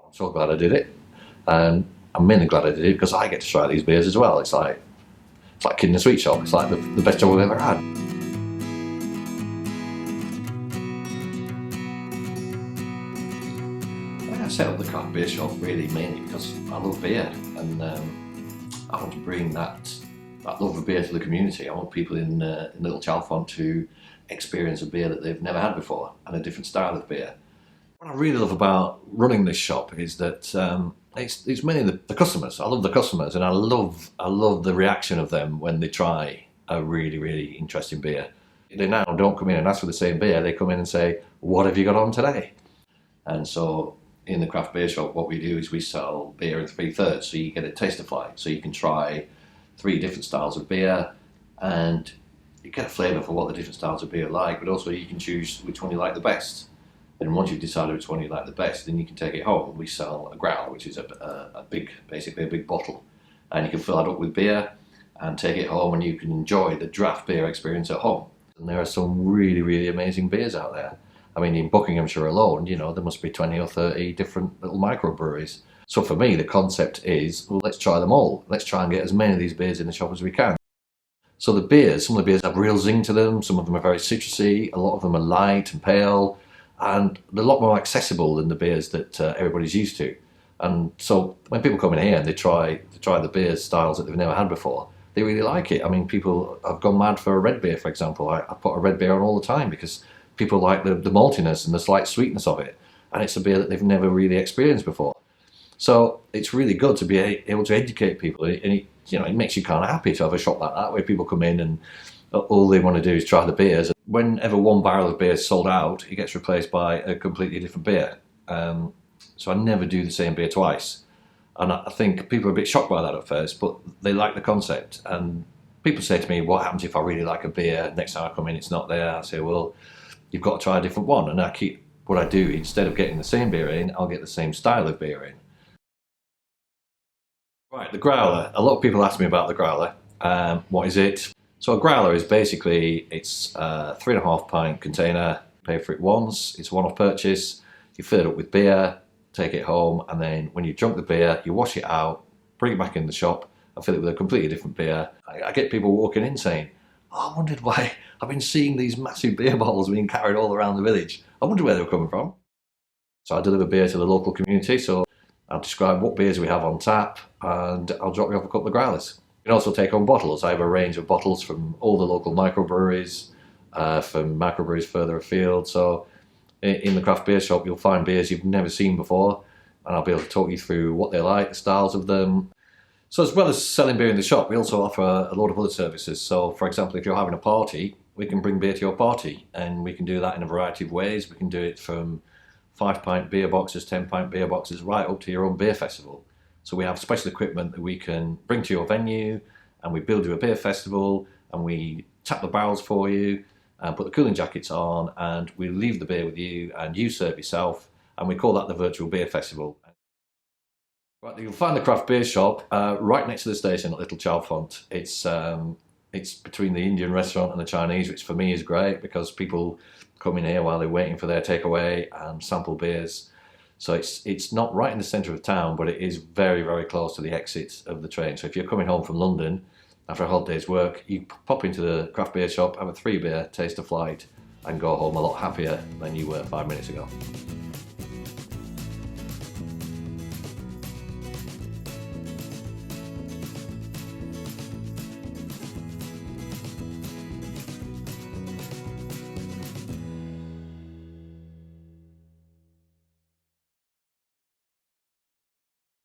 I'm so glad I did it, and I'm mainly glad I did it because I get to try these beers as well. It's like kid in a sweet shop. It's like the best job I've ever had. I set up the craft beer shop really mainly because I love beer, and I want to bring that love of beer to the community. I want people in Little Chalfont to experience a beer that they've never had before and a different style of beer. What I really love about running this shop is that it's mainly the customers. I love the customers, and I love the reaction of them when they try a really interesting beer. They now don't come in and ask for the same beer. They come in and say, "What have you got on today?" And so in the craft beer shop, what we do is we sell beer in 3/3. So you get a taster flight, so you can try 3 different styles of beer, and you get a flavour for what the different styles of beer are like. But also you can choose which one you like the best. And once you've decided which one you like the best, then you can take it home. We sell a growler, which is basically a big bottle, and you can fill that up with beer and take it home, and you can enjoy the draft beer experience at home. And there are some really amazing beers out there. I mean, in Buckinghamshire alone, there must be 20 or 30 different little microbreweries. So for me, the concept is, well, let's try them all. Let's try and get as many of these beers in the shop as we can. So the beers, some of the beers have real zing to them. Some of them are very citrusy. A lot of them are light and pale. And they're a lot more accessible than the beers that everybody's used to. And so when people come in here and they try the beer styles that they've never had before, they really like it. I mean, people have gone mad for a red beer, for example. I put a red beer on all the time because people like the maltiness and the slight sweetness of it. And it's a beer that they've never really experienced before. So it's really good to be able to educate people. And it makes you kind of happy to have a shop like that where people come in and all they want to do is try the beers. Whenever one barrel of beer is sold out, it gets replaced by a completely different beer. So I never do the same beer twice. And I think people are a bit shocked by that at first, but they like the concept. And people say to me, what happens if I really like a beer? Next time I come in, it's not there. I say, well, you've got to try a different one. And what I do, instead of getting the same beer in, I'll get the same style of beer in. Right, the growler. A lot of people ask me about the growler. What is it? So a growler is basically, it's a 3.5 pint container, pay for it once, it's a one-off purchase, you fill it up with beer, take it home, and then when you've drunk the beer, you wash it out, bring it back in the shop, and fill it with a completely different beer. I get people walking in saying, oh, I wondered why I've been seeing these massive beer bottles being carried all around the village. I wonder where they were coming from. So I deliver beer to the local community, so I'll describe what beers we have on tap, and I'll drop you off a couple of growlers. You can also take home bottles. I have a range of bottles from all the local microbreweries, from microbreweries further afield. So in the craft beer shop, you'll find beers you've never seen before, and I'll be able to talk you through what they like, the styles of them. So as well as selling beer in the shop, we also offer a lot of other services. So for example, if you're having a party, we can bring beer to your party, and we can do that in a variety of ways. We can do it from 5-pint beer boxes, 10-pint beer boxes, right up to your own beer festival. So we have special equipment that we can bring to your venue, and we build you a beer festival, and we tap the barrels for you, and put the cooling jackets on, and we leave the beer with you, and you serve yourself, and we call that the virtual beer festival. Right, you'll find the craft beer shop right next to the station at Little Chalfont. It's between the Indian restaurant and the Chinese, which for me is great because people come in here while they're waiting for their takeaway and sample beers. So it's not right in the centre of town, but it is very close to the exit of the train. So if you're coming home from London after a hot day's work, you pop into the craft beer shop, have a 3 beer, taste a flight, and go home a lot happier than you were 5 minutes ago.